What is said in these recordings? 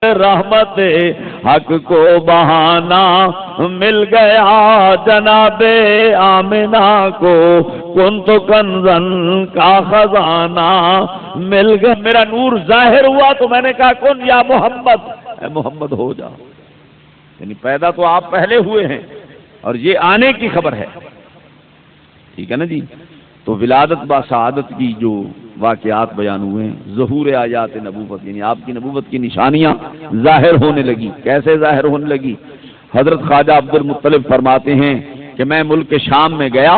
رحمت حق کو بہانا مل گیا جناب آمنہ کو، کنت کنزن کا خزانہ مل گیا، میرا نور ظاہر ہوا تو میں نے کہا کن یا محمد، اے محمد ہو جا، یعنی پیدا تو آپ پہلے ہوئے ہیں اور یہ آنے کی خبر ہے، ٹھیک ہے نا جی۔ تو ولادت با سعادت کی جو واقعات بیان ہوئے ہیں، ظہور آیات نبوت یعنی آپ کی نبوت کی نشانیاں ظاہر ہونے لگی۔ کیسے ظاہر ہونے لگی؟ حضرت خواجہ عبد المطلب فرماتے ہیں کہ میں ملک شام میں گیا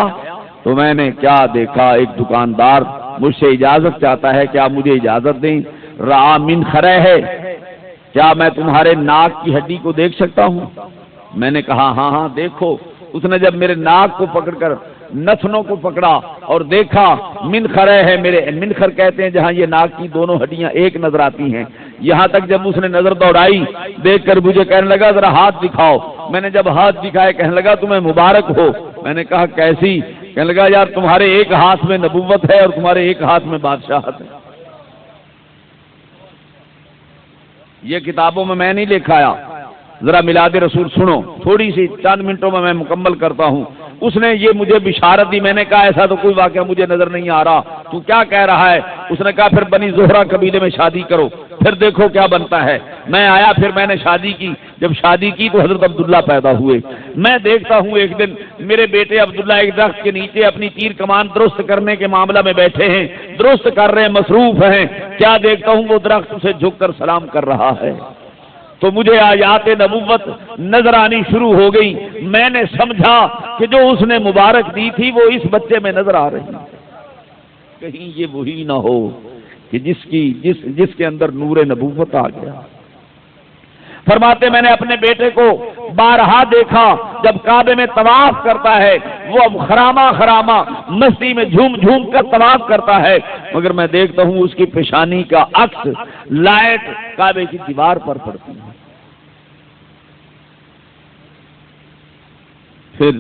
تو میں نے کیا دیکھا، ایک دکاندار مجھ سے اجازت چاہتا ہے کہ آپ مجھے اجازت دیں، رعا من خرے ہے، کیا میں تمہارے ناک کی ہڈی کو دیکھ سکتا ہوں؟ میں نے کہا ہاں ہاں دیکھو۔ اس نے جب میرے ناک کو پکڑ کر نتنوں کو پکڑا اور دیکھا، منخر ہے میرے، منخر کہتے ہیں جہاں یہ ناک کی دونوں ہڈیاں ایک نظر آتی ہیں، یہاں تک جب اس نے نظر دوڑائی دیکھ کر مجھے کہنے لگا ذرا ہاتھ دکھاؤ۔ میں نے جب ہاتھ دکھائے کہنے لگا تمہیں مبارک ہو۔ میں نے کہا کیسی؟ کہنے لگا یار تمہارے ایک ہاتھ میں نبوت ہے اور تمہارے ایک ہاتھ میں بادشاہت ہے۔ یہ کتابوں میں نہیں لکھا آیا، ذرا میلاد رسول سنو، تھوڑی سی چند منٹوں میں مکمل کرتا ہوں۔ اس نے یہ مجھے بشارت دی، میں نے کہا ایسا تو کوئی واقعہ مجھے نظر نہیں آ رہا، تو کیا کہہ رہا ہے؟ اس نے کہا پھر بنی زہرہ قبیلے میں شادی کرو، پھر دیکھو کیا بنتا ہے۔ میں آیا، پھر میں نے شادی کی، جب شادی کی تو حضرت عبداللہ پیدا ہوئے۔ میں دیکھتا ہوں ایک دن میرے بیٹے عبداللہ ایک درخت کے نیچے اپنی تیر کمان درست کرنے کے معاملہ میں بیٹھے ہیں، درست کر رہے ہیں، مصروف ہیں، کیا دیکھتا ہوں وہ درخت اسے جھک کر سلام کر رہا ہے۔ تو مجھے آیات نبوت نظر آنی شروع ہو گئی، میں نے سمجھا کہ جو اس نے مبارک دی تھی وہ اس بچے میں نظر آ رہی، کہیں یہ وہی نہ ہو کہ جس کے اندر نور نبوت آ گیا۔ فرماتے میں نے اپنے بیٹے کو بارہا دیکھا، جب کعبے میں طواف کرتا ہے وہ اب خرامہ مستی میں جھوم جھوم کر طواف کرتا ہے، مگر میں دیکھتا ہوں اس کی پیشانی کا عکس لائٹ کعبے کی دیوار پر پڑتی ہے۔ پھر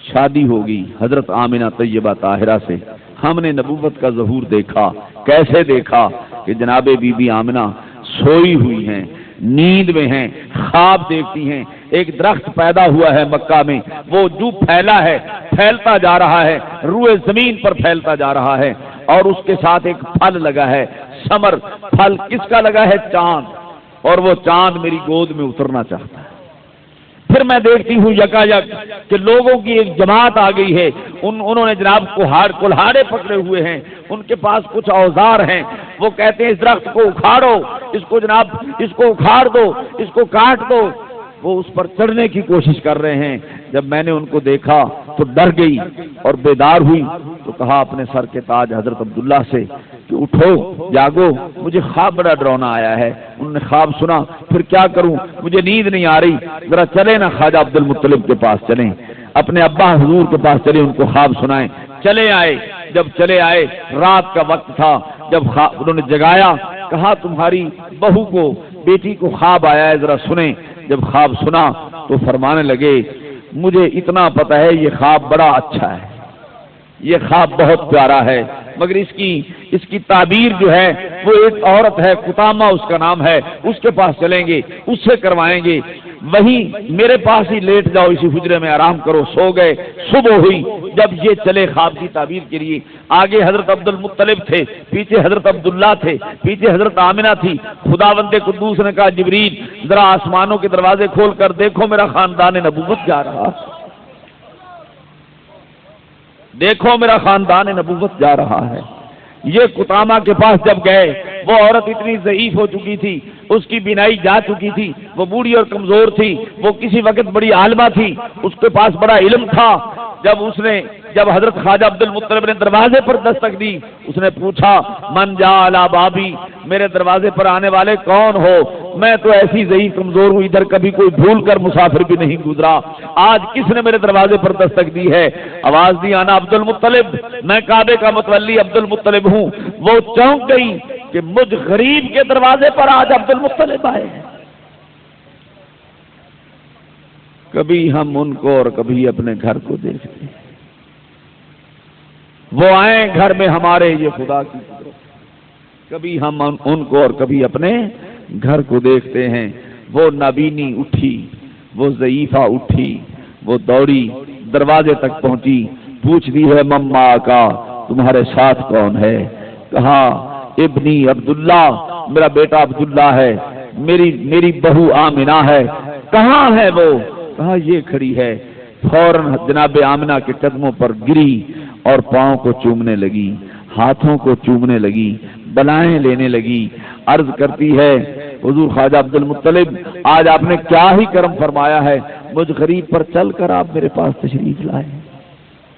شادی ہوگی حضرت آمنہ طیبہ طاہرہ سے، ہم نے نبوت کا ظہور دیکھا۔ کیسے دیکھا؟ کہ جناب بی بی آمنہ سوئی ہوئی ہیں، نیند میں ہیں، خواب دیکھتی ہیں، ایک درخت پیدا ہوا ہے مکہ میں، وہ جو پھیلا ہے، پھیلتا جا رہا ہے، روئے زمین پر پھیلتا جا رہا ہے، اور اس کے ساتھ ایک پھل لگا ہے، ثمر پھل کس کا لگا ہے؟ چاند، اور وہ چاند میری گود میں اترنا چاہتا ہے۔ پھر میں دیکھتی ہوں یکا یک کہ لوگوں کی ایک جماعت آ گئی ہے، انہوں نے جناب کلہاڑے پکڑے ہوئے ہیں، ان کے پاس کچھ اوزار ہیں، وہ کہتے ہیں اس درخت کو اکھاڑو، اس کو جناب اس کو اکھاڑ دو، اس کو کاٹ دو۔ وہ اس پر چڑھنے کی کوشش کر رہے ہیں۔ جب میں نے ان کو دیکھا تو ڈر گئی اور بیدار ہوئی، تو کہا اپنے سر کے تاج حضرت عبداللہ سے کہ اٹھو جاگو، مجھے خواب بڑا ڈراؤنا آیا ہے۔ انہوں نے خواب سنا، پھر کیا کروں، مجھے نیند نہیں آ رہی، ذرا چلے نا خواجہ عبد المطلب کے پاس چلیں، اپنے ابا حضور کے پاس چلے، ان کو خواب سنائیں۔ چلے آئے، جب چلے آئے رات کا وقت تھا، جب انہوں نے جگایا، کہا تمہاری بہو کو، بیٹی کو خواب آیا ہے، ذرا سنیں۔ جب خواب سنا تو فرمانے لگے مجھے اتنا پتہ ہے یہ خواب بڑا اچھا ہے، یہ خواب بہت پیارا ہے، مگر اس کی تعبیر جو ہے وہ ایک عورت ہے، قطامہ اس کا نام ہے، اس کے پاس چلیں گے، اس سے کروائیں گے، وہیں میرے پاس ہی لیٹ جاؤ، اسی حجرے میں آرام کرو۔ سو گئے، صبح ہوئی، جب یہ چلے خواب کی تعبیر کے لیے، آگے حضرت عبد المطلب تھے، پیچھے حضرت عبداللہ تھے، پیچھے حضرت آمنہ تھی۔ خداوند قدوس نے کہا جبریل ذرا آسمانوں کے دروازے کھول کر دیکھو میرا خاندان نبوت جا رہا، دیکھو میرا خاندان نبوت جا رہا ہے۔ یہ قطامہ کے پاس جب گئے، وہ عورت اتنی ضعیف ہو چکی تھی، اس کی بینائی جا چکی تھی، وہ بوڑھی اور کمزور تھی، وہ کسی وقت بڑی عالمہ تھی، اس کے پاس بڑا علم تھا۔ جب حضرت خواجہ عبد المطلب نے دروازے پر دستک دی، اس نے پوچھا من جا علی بابی، میرے دروازے پر آنے والے کون ہو؟ میں تو ایسی ضعیف کمزور ہوں، ادھر کبھی کوئی بھول کر مسافر بھی نہیں گزرا، آج کس نے میرے دروازے پر دستک دی ہے؟ آواز دی انا عبد المطلب، میں کعبے کا متولی عبد المطلب ہوں۔ وہ چونک گئی کہ مجھ غریب کے دروازے پر آج عبد المطلب آئے ہیں۔ کبھی ہم ان کو اور کبھی اپنے گھر کو دیکھتے ہیں، وہ آئیں گھر میں ہمارے، یہ خدا کی قدرت، کبھی ہم ان کو اور کبھی اپنے گھر کو دیکھتے ہیں، وہ نابینی اٹھی، وہ ضعیفہ اٹھی، وہ دوڑی دروازے تک پہنچی، پوچھتی ہے مما کا تمہارے ساتھ کون ہے؟ کہا ابنی عبداللہ، میرا بیٹا عبداللہ ہے، میری بہو آمنہ ہے۔ کہاں ہے وہ؟ کہا یہ کھڑی ہے۔ فوراً جناب آمنہ کے قدموں پر گری اور پاؤں کو چومنے لگی، ہاتھوں کو چومنے لگی، بلائیں لینے لگی، عرض کرتی ہے حضور خواجہ عبد المطلب آج آپ نے کیا ہی کرم فرمایا ہے، مجھ غریب پر چل کر آپ میرے پاس تشریف لائے۔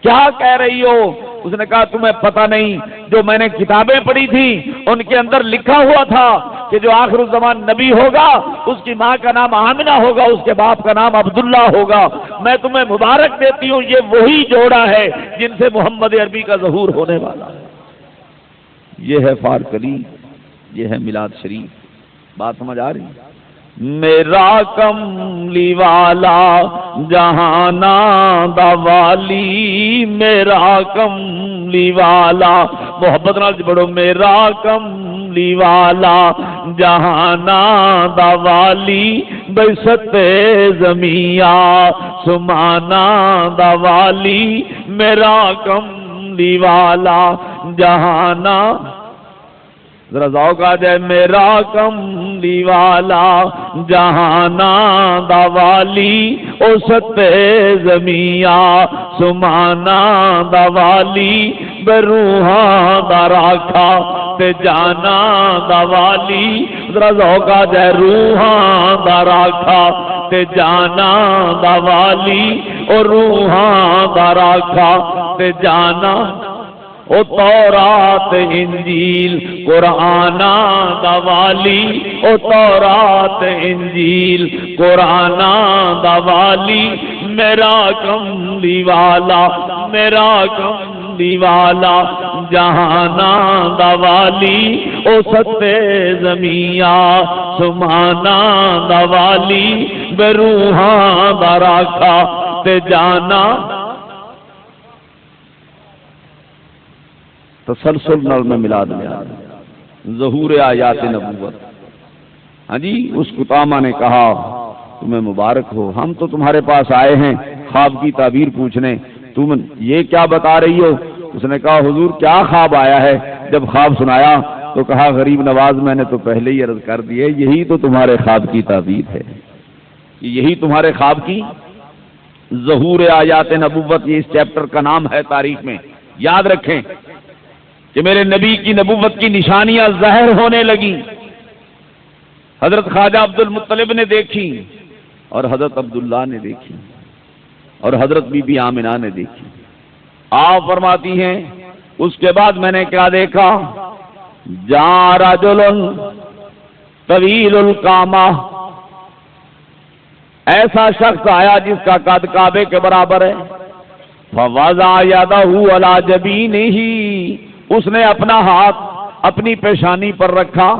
کیا کہہ رہی ہو؟ اس نے کہا تمہیں پتہ نہیں، جو میں نے کتابیں پڑھی تھی ان کے اندر لکھا ہوا تھا کہ جو آخر الزمان نبی ہوگا اس کی ماں کا نام آمنہ ہوگا، اس کے باپ کا نام عبداللہ ہوگا۔ میں تمہیں مبارک دیتی ہوں، یہ وہی جوڑا ہے جن سے محمد عربی کا ظہور ہونے والا ہے۔ یہ ہے فارکلی، یہ ہے میلاد شریف۔ بات سمجھ آ رہی؟ میرا کملی والا جہانا دا والی، میرا کملی والا، محبت نال پڑھو، میرا کملی والا جہانا دا والی، بیست زمیا سمانا دا والی، میرا کملی والا جہانا، ذرا ذوق آ جائے، میرا کملی والا جہانا دا والی، او ستے زمیا سمانا دا والی، بروحاں دا راکھا تے جانا دا والی، ذرا ذوق آ جائے، روحاں دا راکھا تے جانا دا والی، او روحاں دا راکھا تے جانا، او تورات انجیل قرآن دا والی، او تورات انجیل قرآن دا والی، میرا کملی والا، میرا کملی والا جہانا دا والی، او ستے زمیا سمانا دا والی، بروحاں دا راکھا تے جانا۔ تسلسل نال میں میلاد لیا، ظہور آیات نبوت۔ ہاں جی، اس کتامہ نے کہا تمہیں مبارک ہو، ہم تو تمہارے پاس آئے ہیں خواب کی تعبیر پوچھنے، تم یہ کیا بتا رہی ہو؟ اس نے کہا حضور کیا خواب آیا ہے؟ جب خواب سنایا تو کہا غریب نواز میں نے تو پہلے ہی عرض کر دی ہے، یہی تو تمہارے خواب کی تعبیر ہے، یہی تمہارے خواب کی ظہور آیات نبوت، یہ اس چیپٹر کا نام ہے تاریخ میں۔ یاد رکھیں کہ میرے نبی کی نبوت کی نشانیاں ظاہر ہونے لگیں، حضرت خواجہ عبد المطلب نے دیکھی اور حضرت عبداللہ نے دیکھی اور حضرت بی بی آمنہ نے دیکھی۔ آپ فرماتی ہیں اس کے بعد میں نے کیا دیکھا؟ جاء رجل طویل القامہ، ایسا شخص آیا جس کا قد کعبے کے برابر ہے، فوضع یدہ علی جبینہ، اس نے اپنا ہاتھ اپنی پیشانی پر رکھا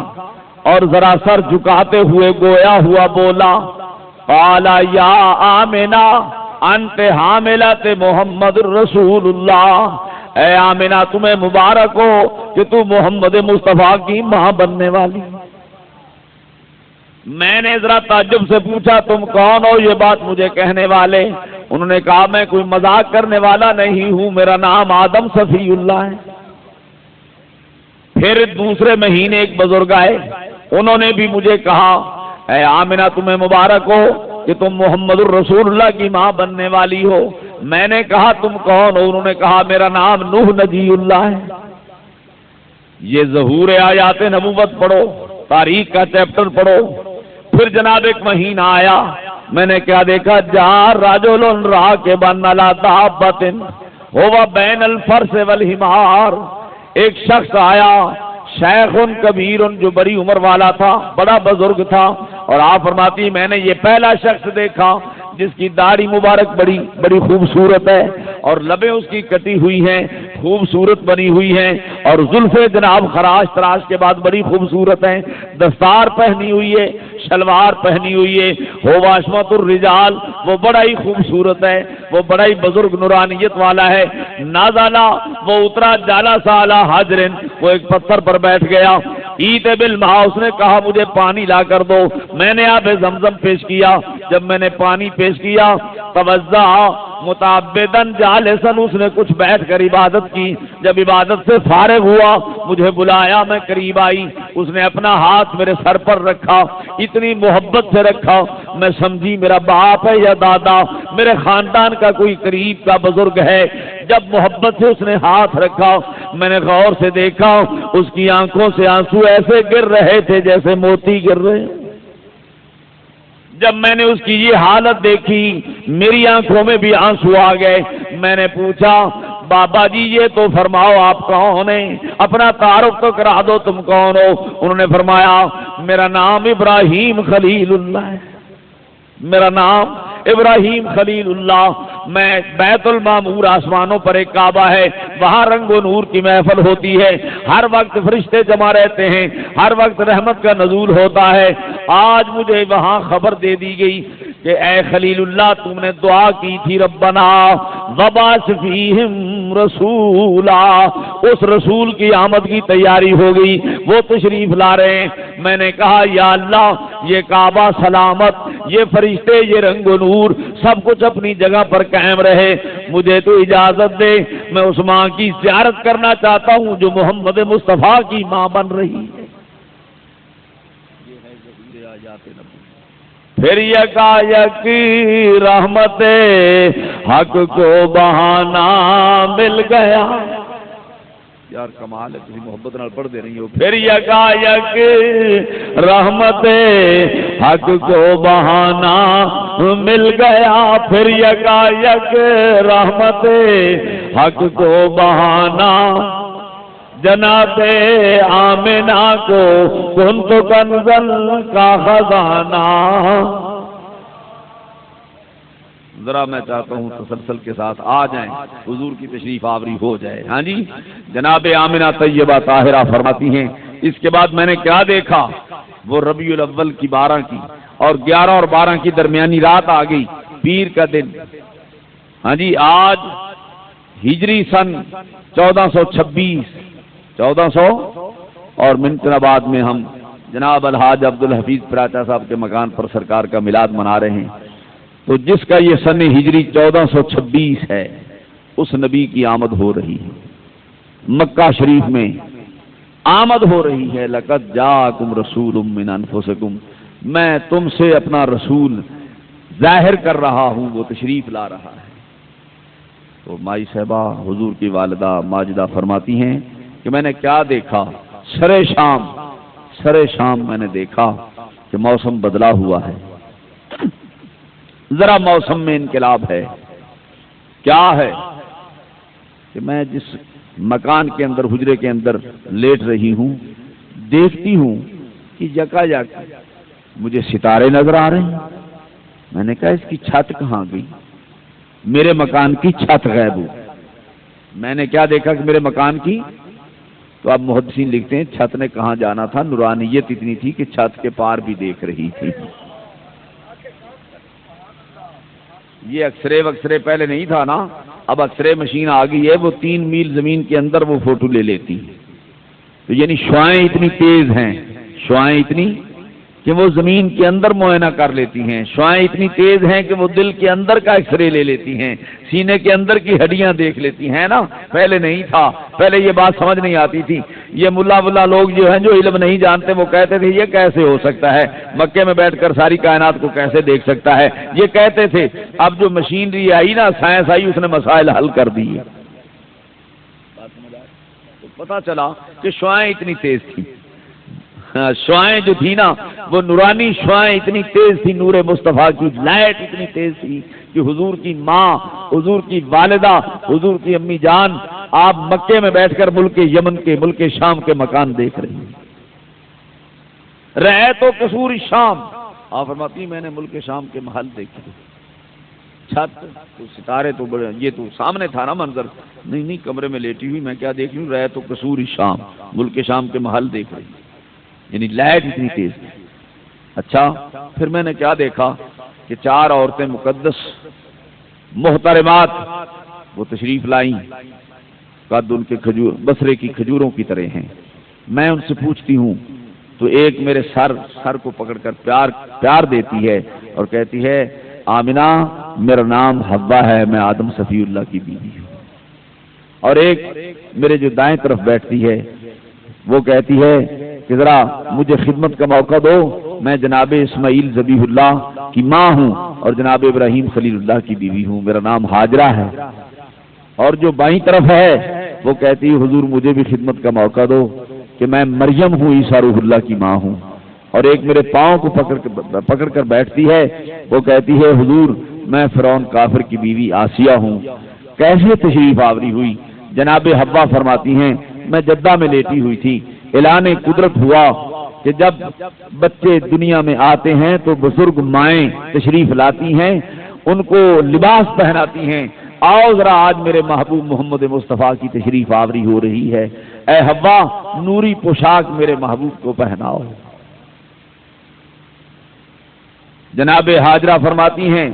اور ذرا سر جھکاتے ہوئے گویا ہوا بولا، قال یا آمنہ انت حاملۃ محمد رسول اللہ، اے آمنہ تمہیں مبارک ہو کہ تو محمد مصطفیٰ کی ماں بننے والی۔ میں نے ذرا تعجب سے پوچھا تم کون ہو یہ بات مجھے کہنے والے؟ انہوں نے کہا میں کوئی مذاق کرنے والا نہیں ہوں، میرا نام آدم صفی اللہ ہے۔ پھر دوسرے مہینے ایک بزرگ آئے، انہوں نے بھی مجھے کہا اے آمنہ تمہیں مبارک ہو کہ تم محمد الرسول اللہ کی ماں بننے والی ہو۔ میں نے کہا تم کون ہو؟ انہوں نے کہا میرا نام نوح نجی اللہ ہے۔ یہ ظہور آیات نبوت پڑھو، تاریخ کا چیپٹر پڑھو۔ پھر جناب ایک مہینہ آیا، میں نے کیا دیکھا؟ جاء رجل راکبا علی دابۃ هو بین الفرس والحمار، ایک شخص آیا شیخ کبیر جو بڑی عمر والا تھا، بڑا بزرگ تھا، اور آپ فرماتی میں نے یہ پہلا شخص دیکھا جس کی داڑھی مبارک بڑی خوبصورت ہے اور لبیں اس کی کٹی ہوئی ہیں، خوبصورت بنی ہوئی ہیں، اور زلفیں جناب خراش تراش کے بعد بڑی خوبصورت ہیں، دستار پہنی ہوئی ہے، شلوار پہنی ہوئی ہے، ہو واشمت الرجال، وہ بڑا ہی خوبصورت ہے، وہ بڑا ہی بزرگ نورانیت والا ہے۔ نازلہ، وہ اترا، جالا سالا حاجرن، وہ ایک پتھر پر بیٹھ گیا، ایت بالماء، اس نے کہا مجھے پانی لا کر دو، میں نے آب زمزم پیش کیا، جب میں نے پانی پیش کیا توضع متعبدن جالسن، اس نے کچھ بیٹھ کر عبادت کی، جب عبادت سے فارغ ہوا مجھے بلایا، میں قریب آئی، اس نے اپنا ہاتھ میرے سر پر رکھا، اتنی محبت سے رکھا میں سمجھی میرا باپ ہے یا دادا، میرے خاندان کا کوئی قریب کا بزرگ ہے۔ جب محبت سے اس نے ہاتھ رکھا میں نے غور سے دیکھا، اس کی آنکھوں سے آنسو ایسے گر رہے تھے جیسے موتی گر رہے۔ جب میں نے اس کی یہ حالت دیکھی میری آنکھوں میں بھی آنسو آ گئے۔ میں نے پوچھا بابا جی یہ تو فرماؤ آپ کون ہیں، اپنا تعارف تو کرا دو تم کون ہو۔ انہوں نے فرمایا میرا نام ابراہیم خلیل اللہ ہے، میرا نام ابراہیم خلیل اللہ، میں بیت المعمور آسمانوں پر ایک کعبہ ہے، وہاں رنگ و نور کی محفل ہوتی ہے، ہر وقت فرشتے جمع رہتے ہیں، ہر وقت رحمت کا نزول ہوتا ہے۔ آج مجھے وہاں خبر دے دی گئی کہ اے خلیل اللہ تم نے دعا کی تھی ربنا وبعث فیہم رسولا، اس رسول کی آمد کی تیاری ہو گئی، وہ تشریف لا رہے ہیں۔ میں نے کہا یا اللہ یہ کعبہ سلامت، یہ فرشتے، یہ رنگ و نور، سب کچھ اپنی جگہ پر قائم رہے، مجھے تو اجازت دے میں اس ماں کی زیارت کرنا چاہتا ہوں جو محمد مصطفیٰ کی ماں بن رہی ہے۔ پھر یکایک رحمت حق کو بہانہ مل گیا، یار کمال ہے، کسی محبت نال پڑھ دے رہی ہو۔ پھر یکایک رحمت حق کو بہانہ مل گیا، پھر یکایک رحمت حق کو بہانہ، جناب آمنہ کو کنت کنزل کا خزانہ۔ ذرا میں چاہتا ہوں تسلسل کے ساتھ آ جائیں، حضور کی تشریف آوری ہو جائے۔ ہاں جی، جناب آمنہ طیبہ طاہرہ فرماتی ہیں اس کے بعد میں نے کیا دیکھا، وہ ربیع الاول کی 12 کی اور 11 اور 12 کی درمیانی رات آ گئی، پیر کا دن۔ ہاں جی، آج ہجری سن 1426 1400 اور منٹ بعد میں ہم جناب الحاج عبدالحفیظ پراچا صاحب کے مکان پر سرکار کا میلاد منا رہے ہیں، تو جس کا یہ سن ہجری 1426 ہے اس نبی کی آمد ہو رہی ہے، مکہ شریف میں آمد ہو رہی ہے۔ لقد جاءکم رسول من انفسکم، میں تم سے اپنا رسول ظاہر کر رہا ہوں، وہ تشریف لا رہا ہے۔ تو مائی صاحبہ حضور کی والدہ ماجدہ فرماتی ہیں کہ میں نے کیا دیکھا، سرے شام میں نے دیکھا کہ موسم بدلا ہوا ہے، ذرا موسم میں انقلاب ہے۔ کیا ہے کہ میں جس مکان کے اندر حجرے کے اندر لیٹ رہی ہوں دیکھتی ہوں کہ یکایک مجھے ستارے نظر آ رہے ہیں۔ میں نے کہا اس کی چھت کہاں گئی، میرے مکان کی چھت غائب ہو۔ میں نے کیا دیکھا کہ میرے مکان کی، تو اب محدثین لکھتے ہیں چھت نے کہاں جانا تھا، نورانیت اتنی تھی کہ چھت کے پار بھی دیکھ رہی تھی۔ یہ ایکسرے پہلے نہیں تھا نا، اب ایکسرے مشین آ گئی ہے، وہ 3 میل زمین کے اندر وہ فوٹو لے لیتی ہے۔ تو یعنی شعاعیں اتنی تیز ہیں، شعاعیں اتنی کہ وہ زمین کے اندر معائنہ کر لیتی ہیں، شعاعیں اتنی تیز ہیں کہ وہ دل کے اندر کا ایکسرے لے لیتی ہیں، سینے کے اندر کی ہڈیاں دیکھ لیتی ہیں نا، پہلے نہیں تھا، پہلے یہ بات سمجھ نہیں آتی تھی۔ یہ ملا لوگ جو ہیں جو علم نہیں جانتے وہ کہتے تھے یہ کیسے ہو سکتا ہے، مکے میں بیٹھ کر ساری کائنات کو کیسے دیکھ سکتا ہے، یہ کہتے تھے۔ اب جو مشینری آئی نا، سائنس آئی، اس نے مسائل حل کر دیے، تو پتہ چلا کہ شعاعیں اتنی تیز تھیں۔ شعاعیں جو تھی نا وہ نورانی شعاعیں اتنی تیز تھی، نور مصطفیٰ کی لائٹ اتنی تیز تھی کہ حضور کی ماں، حضور کی والدہ، حضور کی امی جان آپ مکے میں بیٹھ کر ملک یمن کے، ملک شام کے مکان دیکھ رہی ہیں۔ رہے تو قصور شام، آپ فرماتی میں نے ملک شام کے محل دیکھے، چھت تو ستارے تو بڑے، یہ تو سامنے تھا نا منظر، نہیں کمرے میں لیٹی ہوئی میں کیا دیکھ لوں، رہے تو قصور شام، ملک شام کے محل دیکھ رہی، یعنی لائٹ اتنی تیز تھی۔ اچھا پھر میں نے کیا دیکھا کہ 4 عورتیں مقدس محترمات وہ تشریف لائیں، قد ان کے کھجور بصرے کی کھجوروں کی طرح ہیں، میں ان سے پوچھتی ہوں تو ایک میرے سر کو پکڑ کر پیار دیتی ہے اور کہتی ہے آمنہ میرا نام حوا ہے، میں آدم صفی اللہ کی بیوی ہوں۔ اور ایک میرے جو دائیں طرف بیٹھتی ہے وہ کہتی ہے کہ ذرا مجھے خدمت کا موقع دو، میں جناب اسماعیل ذبیح اللہ کی ماں ہوں اور جناب ابراہیم خلیل اللہ کی بیوی ہوں، میرا نام ہاجرہ ہے۔ اور جو بائیں طرف ہے وہ کہتی ہے حضور مجھے بھی خدمت کا موقع دو کہ میں مریم ہوں، عیسیٰ روح اللہ کی ماں ہوں۔ اور ایک میرے پاؤں کو پکڑ کر بیٹھتی ہے، وہ کہتی ہے حضور میں فرعون کافر کی بیوی آسیہ ہوں۔ کیسے تشریف آوری ہوئی؟ جناب حوا فرماتی ہیں میں جدہ میں لیٹی ہوئی تھی، اعلان قدرت ہوا کہ جب بچے دنیا میں آتے ہیں تو بزرگ مائیں تشریف لاتی ہیں، ان کو لباس پہناتی ہیں، آؤ ذرا آج میرے محبوب محمد مصطفیٰ کی تشریف آوری ہو رہی ہے، اے حوا نوری پوشاک میرے محبوب کو پہناؤ۔ جناب ہاجرہ فرماتی ہیں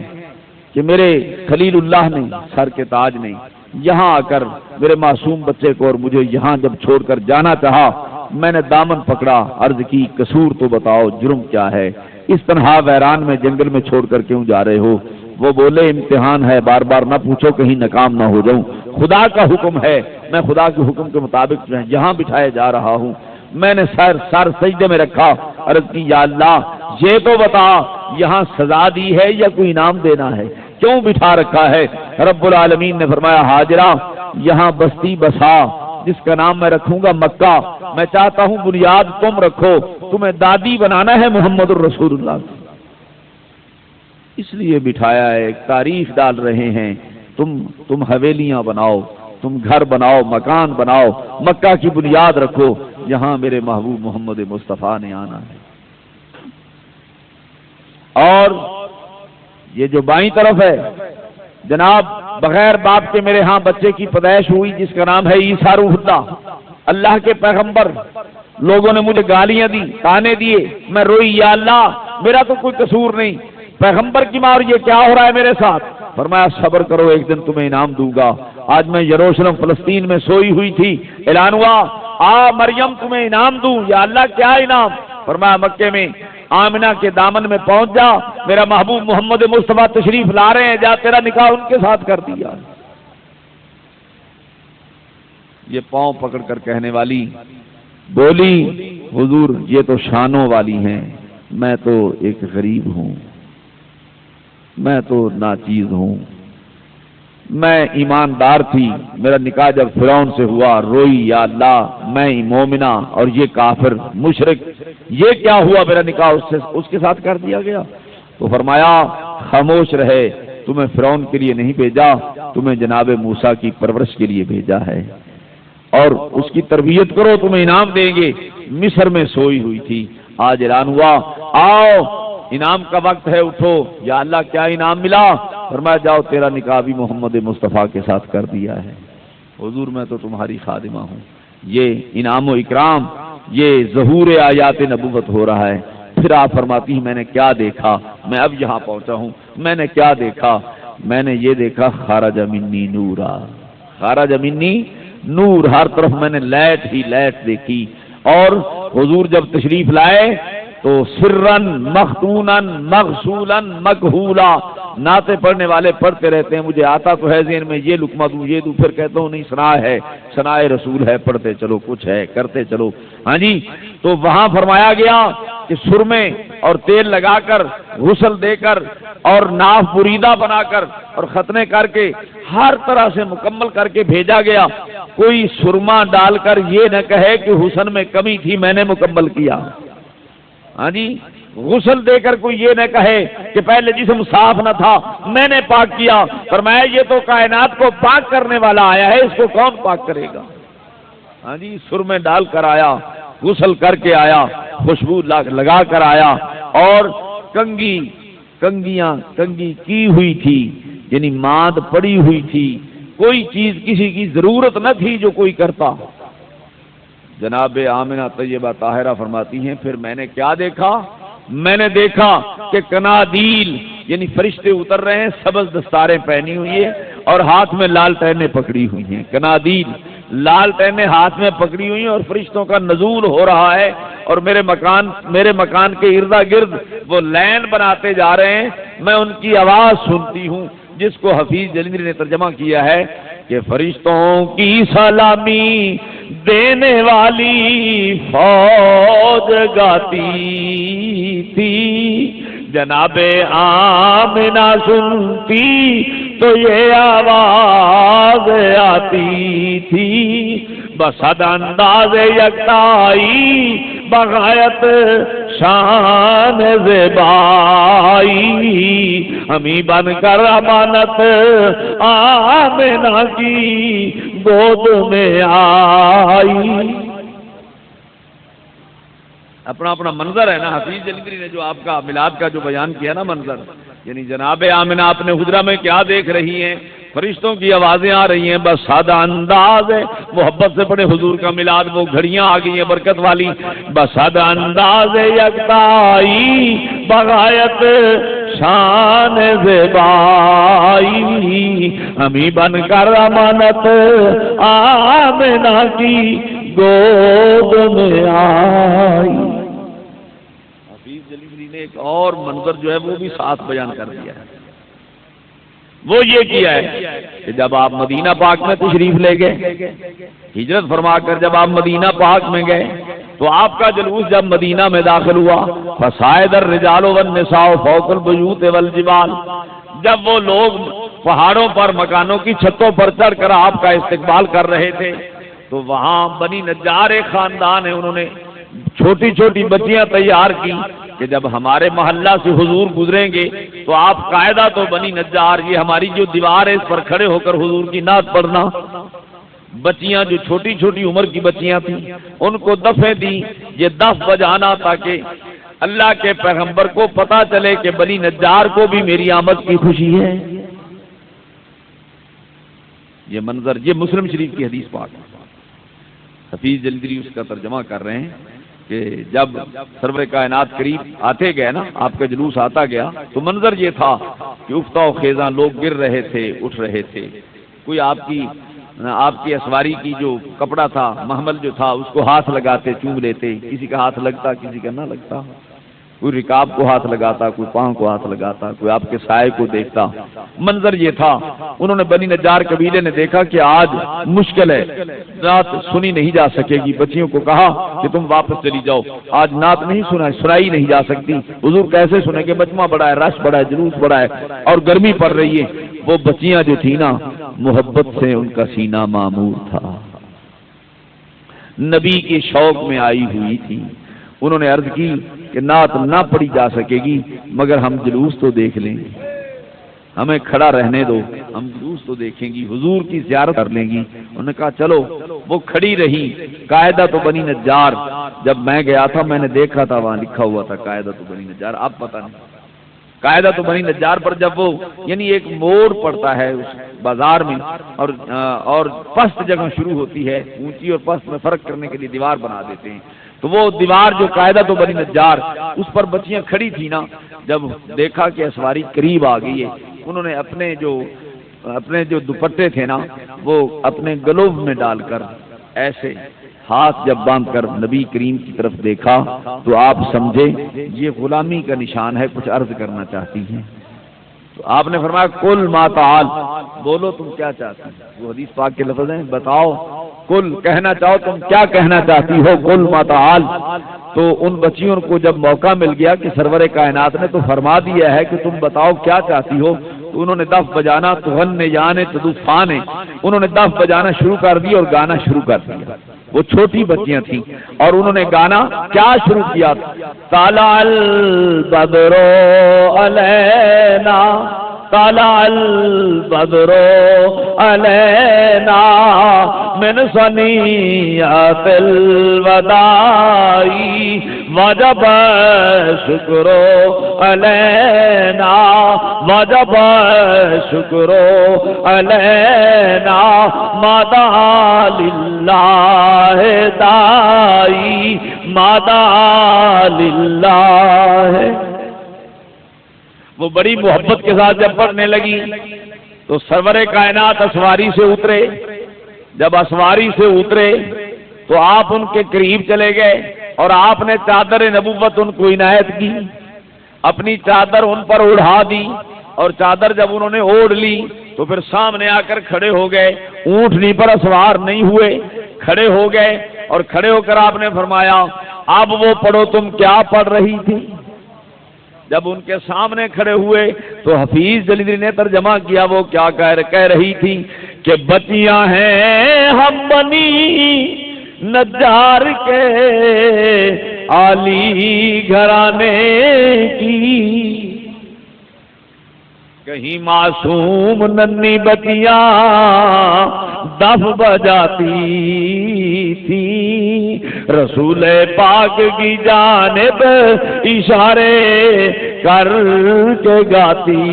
کہ میرے خلیل اللہ نے سر کے تاج نے یہاں آ کر میرے معصوم بچے کو اور مجھے یہاں جب چھوڑ کر جانا چاہا، میں نے دامن پکڑا، عرض کی قصور تو بتاؤ جرم کیا ہے، اس تنہا ویران میں جنگل میں چھوڑ کر کیوں جا رہے ہو؟ وہ بولے امتحان ہے، بار بار نہ پوچھو کہیں ناکام نہ ہو جاؤں، خدا کا حکم ہے، میں خدا کے حکم کے مطابق یہاں بٹھائے جا رہا ہوں۔ میں نے سر سجدے میں رکھا، عرض کی یا اللہ یہ تو بتا یہاں سزا دی ہے یا کوئی انعام دینا ہے، کیوں بٹھا رکھا ہے؟ رب العالمین نے فرمایا ہاجرہ یہاں بستی بسا جس کا نام میں رکھوں گا مکہ، میں چاہتا ہوں بنیاد تم رکھو، تمہیں دادی بنانا ہے محمد الرسول اللہ، اس لیے بٹھایا ہے، ایک تعریف ڈال رہے ہیں، تم حویلیاں بناؤ، تم گھر بناؤ، مکان بناؤ، مکہ کی بنیاد رکھو، یہاں میرے محبوب محمد مصطفیٰ نے آنا ہے۔ اور یہ جو بائیں طرف ہے جناب بغیر باپ کے میرے ہاں بچے کی پیدائش ہوئی جس کا نام ہے عیسیٰ روح اللہ، اللہ کے پیغمبر، لوگوں نے مجھے گالیاں دی، تانے دیے، میں روئی یا اللہ میرا تو کوئی قصور نہیں، پیغمبر کی ماں اور یہ کیا ہو رہا ہے میرے ساتھ؟ فرمایا صبر کرو ایک دن تمہیں انعام دوں گا۔ آج میں یروشلم فلسطین میں سوئی ہوئی تھی، اعلان ہوا آ مریم تمہیں انعام دوں، یا اللہ کیا انعام؟ فرمایا مکے میں آمنہ کے دامن میں پہنچ جا، میرا محبوب محمد مصطفیٰ تشریف لا رہے ہیں، جا تیرا نکاح ان کے ساتھ کر دیا۔ یہ پاؤں پکڑ کر کہنے والی بولی حضور یہ تو شانوں والی ہیں، میں تو ایک غریب ہوں، میں تو ناچیز ہوں، میں ایماندار تھی، میرا نکاح جب فرعون سے ہوا روئی یا اللہ میں مومنہ اور یہ کافر مشرک، یہ کیا ہوا میرا نکاح اس کے ساتھ کر دیا گیا؟ تو فرمایا خاموش رہے، تمہیں فرعون کے لیے نہیں بھیجا، تمہیں جناب موسیٰ کی پرورش کے لیے بھیجا ہے، اور اس کی تربیت کرو تمہیں انعام دیں گے۔ مصر میں سوئی ہوئی تھی، آج اعلان ہوا آؤ انعام کا وقت ہے، اٹھو، یا اللہ کیا انعام ملا؟ فرمایا جاؤ تیرا نکاح بھی محمد مصطفیٰ کے ساتھ کر دیا ہے۔ حضور میں تو تمہاری خادمہ ہوں۔ یہ انعام و اکرام، یہ ظہور آیات نبوت ہو رہا ہے۔ پھر آپ فرماتی ہیں میں نے کیا دیکھا، میں اب یہاں پہنچا ہوں، میں نے کیا دیکھا؟ میں نے یہ دیکھا خرج منی نورا، خرج منی نور، ہر طرف میں نے لائٹ ہی لائٹ دیکھی۔ اور حضور جب تشریف لائے تو سرن مختونن مغسولن مکحولا، نعتیں پڑھنے والے پڑھتے رہتے ہیں، مجھے آتا تو ہے ذہن میں یہ لقمہ دوں یہ دوں، پھر کہتا ہوں نہیں ثنا ہے، ثنا رسول ہے، پڑھتے چلو کچھ ہے کرتے چلو۔ ہاں جی، تو وہاں فرمایا گیا کہ سرمے اور تیل لگا کر غسل دے کر اور ناف بریدہ بنا کر اور ختنے کر کے ہر طرح سے مکمل کر کے بھیجا گیا۔ کوئی سرما ڈال کر یہ نہ کہے کہ حسن میں کمی تھی میں نے مکمل کیا۔ ہاں جی، غسل دے کر کوئی یہ نہ کہے کہ پہلے جسم صاف نہ تھا میں نے پاک کیا، فرمایا یہ تو کائنات کو پاک کرنے والا آیا ہے، اس کو کون پاک کرے گا؟ ہاں جی، سرمے ڈال کر آیا، غسل کر کے آیا، خوشبو لگا کر آیا، اور کنگی کی ہوئی تھی، یعنی ماند پڑی ہوئی تھی، کوئی چیز کسی کی ضرورت نہ تھی جو کوئی کرتا۔ جناب آمنہ طیبہ طاہرہ فرماتی ہیں پھر میں نے کیا دیکھا؟ میں نے دیکھا کہ کنادیل یعنی فرشتے اتر رہے ہیں، سبز دستاریں پہنی ہوئی ہیں اور ہاتھ میں لالٹینیں پکڑی ہوئی ہیں۔ کنادیل لالٹینیں ہاتھ میں پکڑی ہوئی ہیں اور فرشتوں کا نزول ہو رہا ہے، اور میرے مکان کے اردا گرد وہ لین بناتے جا رہے ہیں، میں ان کی آواز سنتی ہوں، جس کو حفیظ جلندری نے ترجمہ کیا ہے کہ فرشتوں کی سلامی دینے والی فوج گاتی تھی، جناب آمنہ سنتی تو یہ آواز آتی تھی، بصد انداز یکتائی بغایت شان زیبائی، ہمیں بن کر امانت آمنہ کی گود میں آئی۔ اپنا اپنا منظر ہے نا، حفیظ جلندری نے جو آپ کا میلاد کا جو بیان کیا نا منظر، یعنی جناب آمنہ اپنے حجرہ میں کیا دیکھ رہی ہیں، فرشتوں کی آوازیں آ رہی ہیں، بس سادہ انداز ہے، محبت سے پڑھے حضور کا میلاد، وہ گھڑیاں آ گئی ہیں برکت والی، بس سادہ انداز یکتائی بغایت شان زیبائی، ہمیں بن کر امانت آمنہ کی گود میں آئی۔ حفیظ جلندری نے ایک اور منظر جو ہے وہ بھی ساتھ بیان کر دیا ہے، وہ یہ کیا ہے کہ جب آپ مدینہ پاک میں تشریف لے گئے، ہجرت فرما کر جب آپ مدینہ پاک میں گئے تو آپ کا جلوس جب مدینہ میں داخل ہوا، فصاعد الرجال والنساء فوق البیوت والجبال، جب وہ لوگ پہاڑوں پر مکانوں کی چھتوں پر چڑھ کر آپ کا استقبال کر رہے تھے، تو وہاں بنی نجار ایک خاندان ہے، انہوں نے چھوٹی چھوٹی بچیاں تیار کی کہ جب ہمارے محلہ سے حضور گزریں گے تو آپ قاعدہ تو بنی نجار، یہ ہماری جو دیوار ہے اس پر کھڑے ہو کر حضور کی نعت پڑھنا۔ بچیاں جو چھوٹی چھوٹی عمر کی بچیاں تھیں ان کو دفیں دی، یہ دف بجانا تاکہ اللہ کے پیغمبر کو پتا چلے کہ بنی نجار کو بھی میری آمد کی خوشی ہے۔ یہ منظر، یہ مسلم شریف کی حدیث پاک ہے، حفیظ جلندری اس کا ترجمہ کر رہے ہیں کہ جب سرور کائنات قریب آتے گئے نا، آپ کا جلوس آتا گیا تو منظر یہ تھا کہ افتہ و خیزاں لوگ گر رہے تھے، اٹھ رہے تھے، کوئی آپ کی اسواری کی جو کپڑا تھا، محمل جو تھا، اس کو ہاتھ لگاتے چوم لیتے، کسی کا ہاتھ لگتا کسی کا نہ لگتا، کوئی رکاب کو ہاتھ لگاتا، کوئی پاؤں کو ہاتھ لگاتا، کوئی آپ کے سائے کو دیکھتا۔ منظر یہ تھا، انہوں نے بنی نجار قبیلے نے دیکھا کہ آج مشکل ہے، نعت سنی نہیں جا سکے گی، بچیوں کو کہا کہ تم واپس چلی جاؤ، آج نعت نہیں سنائی نہیں جا سکتی، حضور کیسے سنیں گے، مجمع بڑا ہے، رش بڑا ہے، جلوس بڑا ہے اور گرمی پڑ رہی ہے۔ وہ بچیاں جو تھی نا، محبت سے ان کا سینہ معمور تھا، نبی کے شوق میں آئی ہوئی تھی، انہوں نے عرض کی کہ نعت نہ پڑھی جا سکے گی مگر ہم جلوس تو دیکھ لیں گے، ہمیں کھڑا رہنے دو، ہم جلوس تو دیکھیں گی، حضور کی زیارت کر لیں گی۔ انہوں نے کہا چلو، وہ کھڑی رہی، قاعدہ تو بنی نجار، جب میں گیا تھا میں نے دیکھا تھا وہاں لکھا ہوا تھا قاعدہ تو بنی نجار، اب پتہ نہیں قاعدہ تو بنی نجار پر جب وہ یعنی ایک موڑ پڑتا ہے اس بازار میں اور پست جگہ شروع ہوتی ہے، اونچی اور پست میں فرق کرنے کے لیے دیوار بنا دیتے ہیں، تو وہ دیوار جو قاعدہ تو بنی نجار اس پر بچیاں کھڑی تھی نا، جب دیکھا کہ اسواری قریب آ گئی ہے، انہوں نے اپنے جو دوپٹے تھے نا وہ اپنے گلوب میں ڈال کر ایسے ہاتھ جب باندھ کر نبی کریم کی طرف دیکھا تو آپ سمجھے یہ غلامی کا نشان ہے، کچھ عرض کرنا چاہتی ہیں، تو آپ نے فرمایا کل ما تعال، بولو تم کیا چاہتی ہو، وہ حدیث پاک کے لفظ ہیں، بتاؤ کل کہنا چاہو تم کیا کہنا چاہتی ہو، کل ما تعال۔ تو ان بچیوں کو جب موقع مل گیا کہ سرور کائنات نے تو فرما دیا ہے کہ تم بتاؤ کیا چاہتی ہو، تو انہوں نے دف بجانا، تغن یانے تدفانے، انہوں نے دف بجانا شروع کر دی اور گانا شروع کر دیا، وہ چھوٹی بچیاں تھیں اور انہوں نے گانا کیا شروع کیا، طلع البدر علینا، طلع البدر علینا من ثنیۃ الوداع وجب شکر علینا، وجب شکر علینا، مادا للہ دائی، مادا للہ۔ وہ بڑی محبت کے ساتھ جب پڑھنے لگی تو سرور کائنات اسواری سے اترے، جب اسواری سے اترے تو آپ ان کے قریب چلے گئے اور آپ نے چادر نبوت ان کو عنایت کی، اپنی چادر ان پر اڑا دی، اور چادر جب انہوں نے اوڑھ لی تو پھر سامنے آ کر کھڑے ہو گئے، اونٹنی پر سوار نہیں ہوئے، کھڑے ہو گئے، اور کھڑے ہو کر آپ نے فرمایا اب وہ پڑھو تم کیا پڑھ رہی تھی۔ جب ان کے سامنے کھڑے ہوئے تو حفیظ جلیلی نے ترجمہ کیا وہ کیا کہہ رہی تھی کہ بچیاں ہیں ہم بنی نجار کے عالی گھرانے کی، کہیں معصوم ننھی بچیاں دف بجاتی تھی، رسول پاک کی جانب اشارے کر کے گاتی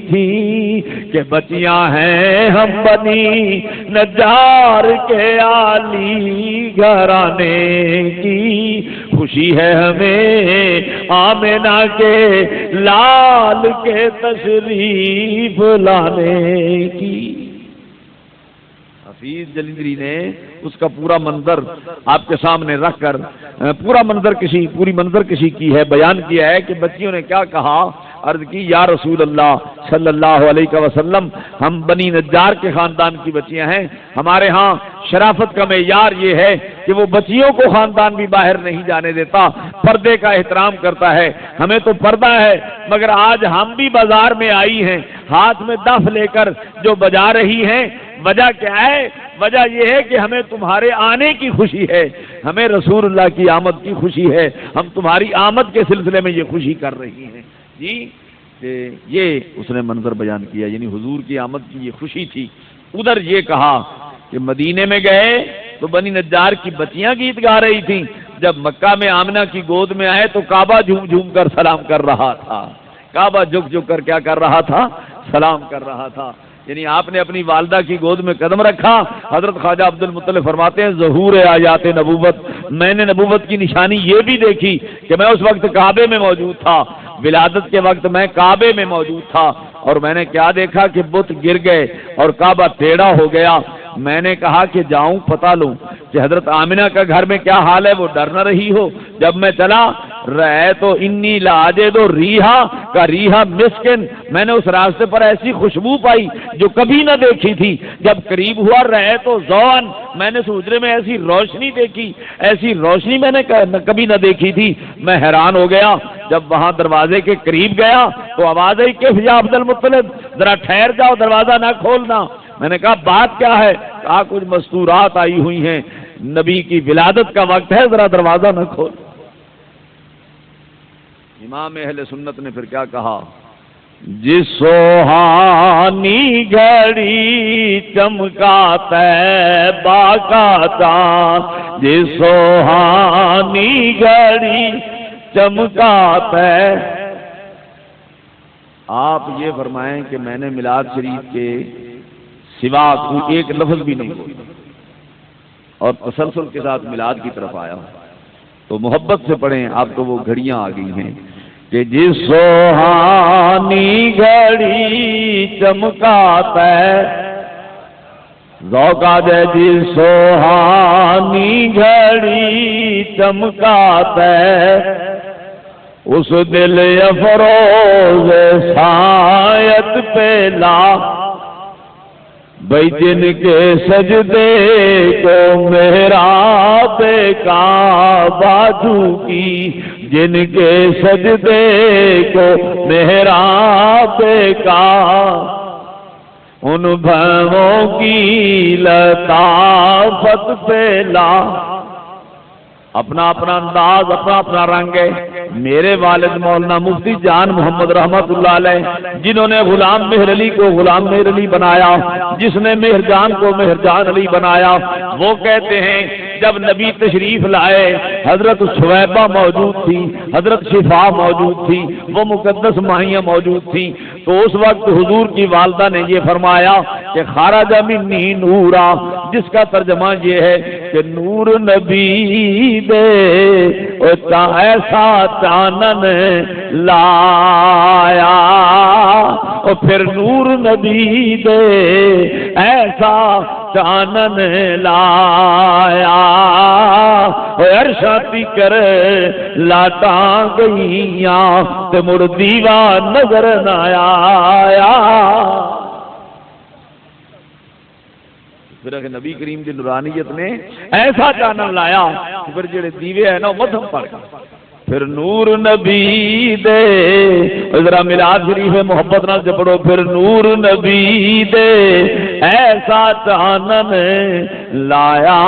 تھی کہ بچیاں ہیں ہم بنی نجار کے عالی گھرانے کی، خوشی ہے ہمیں آمنہ کے لال کے تشریف لانے کی۔ حفیظ جلیلی نے اس کا پورا منظر آپ کے سامنے رکھ کر پوری منظر کشی کی ہے، بیان کیا ہے کہ بچیوں نے کیا کہا، عرض کی یا رسول اللہ صلی اللہ علیہ وسلم ہم بنی نجار کے خاندان کی بچیاں ہیں، ہمارے ہاں شرافت کا معیار یہ ہے کہ وہ بچیوں کو خاندان بھی باہر نہیں جانے دیتا، پردے کا احترام کرتا ہے، ہمیں تو پردہ ہے، مگر آج ہم بھی بازار میں آئی ہیں ہاتھ میں دف لے کر جو بجا رہی ہیں، وجہ کیا ہے؟ وجہ یہ ہے کہ ہمیں تمہارے آنے کی خوشی ہے، ہمیں رسول اللہ کی آمد کی خوشی ہے، ہم تمہاری آمد کے سلسلے میں یہ خوشی کر رہی ہیں جی۔ کہ یہ اس نے منظر بیان کیا، یعنی حضور کی آمد کی یہ خوشی تھی۔ ادھر یہ کہا کہ مدینے میں گئے تو بنی نجار کی بچیاں گیت گا رہی تھیں، جب مکہ میں آمنہ کی گود میں آئے تو کعبہ جھوم جھوم کر سلام کر رہا تھا، کعبہ جھک جھک کر کیا کر رہا تھا؟ سلام کر رہا تھا۔ یعنی آپ نے اپنی والدہ کی گود میں قدم رکھا۔ حضرت خواجہ عبد المطلب فرماتے ہیں ظہور آیات نبوت، میں نے نبوت کی نشانی یہ بھی دیکھی کہ میں اس وقت کعبے میں موجود تھا، ولادت کے وقت میں کعبے میں موجود تھا، اور میں نے کیا دیکھا کہ بت گر گئے اور کعبہ ٹیڑھا ہو گیا۔ میں نے کہا کہ جاؤں پتہ لوں کہ حضرت آمنہ کا گھر میں کیا حال ہے، وہ ڈر نہ رہی ہو۔ جب میں چلا رہے تو انی لاجد ریحا کا ریحا مسکن، میں نے اس راستے پر ایسی خوشبو پائی جو کبھی نہ دیکھی تھی۔ جب قریب ہوا رہے تو زوان، میں نے حجرے میں ایسی روشنی دیکھی، ایسی روشنی میں نے کبھی نہ دیکھی تھی، میں حیران ہو گیا۔ جب وہاں دروازے کے قریب گیا تو آواز آئی کہ یا عبد المطلب ذرا ٹھہر جاؤ، دروازہ نہ کھولنا۔ میں نے کہا بات کیا ہے؟ کہا کچھ مستورات آئی ہوئی ہیں، نبی کی ولادت کا وقت ہے، ذرا دروازہ نہ کھول۔ امام اہل سنت نے پھر کیا کہا؟ جس سوہانی گھڑی چمکا طیبہ کا چاند، جس سوہانی گھڑی چمکا طیبہ۔ آپ یہ فرمائیں کہ میں نے میلاد شریف کے سوا کوئی ایک لفظ بھی نہیں بولا اور تسلسل کے ساتھ میلاد کی طرف آیا ہوں، تو محبت سے پڑھیں، آپ کو وہ گھڑیاں آ گئی ہیں کہ جس سوہانی گھڑی چمکاتا ہے، ذوق آ جائے جس سوہانی گھڑی چمکاتا ہے، اس دل افروز سایت پہ لا بھئی جن کے سجدے کو محراب کعبہ جھکی، جن کے سجدے کو محراب کعبہ، ان بھووں کی لطافت پہ لا۔ اپنا اپنا انداز، اپنا اپنا رنگ ہے۔ میرے والد مولانا مفتی جان محمد رحمت اللہ علیہ، جنہوں نے غلام مہر علی کو غلام مہر علی بنایا، جس نے مہر جان کو مہر جان علی بنایا، وہ کہتے ہیں جب نبی تشریف لائے حضرت شعیبہ موجود تھی، حضرت شفا موجود تھی، وہ مقدس ماہیاں موجود تھیں، تو اس وقت حضور کی والدہ نے یہ فرمایا کہ خرج منی نورا، جس کا ترجمہ یہ ہے کہ نور نبی دے ایسا چانن لایا، اور پھر نور نبی دے ایسا چانن لایا عرشاتی کر لاٹاں گئیاں تے مڑ دیوا نظر نہ آیا. پھر نبی کریم دی نورانیت نے ایسا چانن لایا پھر جڑے دیوے ہیں نا مدھم پڑ گئے. پھر نور نبی دے ذرا میلاد شریف محبت نال پڑھو. پھر نور نبی دے ایسا چانن لایا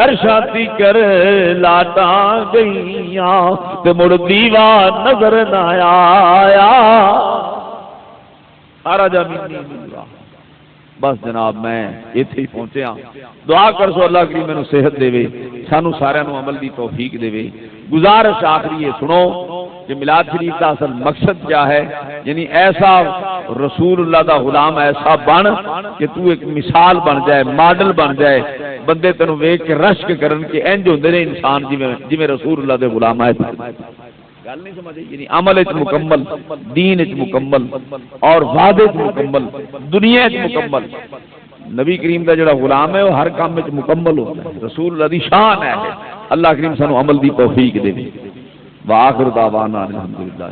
عرشاتی کر لاٹاں گئیاں تے مڑ دیوا نظر نہ آیا. سارا جمینی نورا. بس جناب میں ایتھے ہی پہنچیا. دعا کر سو اللہ کریم مینوں صحت دے سانو سارے نو عمل دی توفیق دے. گزارش آخری یہ سنو کہ میلاد شریف کا اصل مقصد کیا ہے. یعنی ایسا رسول اللہ دا غلام ایسا بن کہ تو ایک مثال بن جائے, ماڈل بن جائے, بندے تینوں ویکھ کے رشک کرن کہ انج ہوندے نے انسان جویں رسول اللہ دے غلام ہے. گل نہیں سمجھ. یعنی عمل وچ مکمل, دین وچ مکمل اور وعدے وچ مکمل, دنیا وچ مکمل. نبی کریم دا جڑا غلام ہے وہ ہر کام وچ مکمل ہوتا ہے. رسول اللہ دی شان ہے. اللہ کریم سانو عمل دی توفیق دے. وآخر دعوانا الحمدللہ.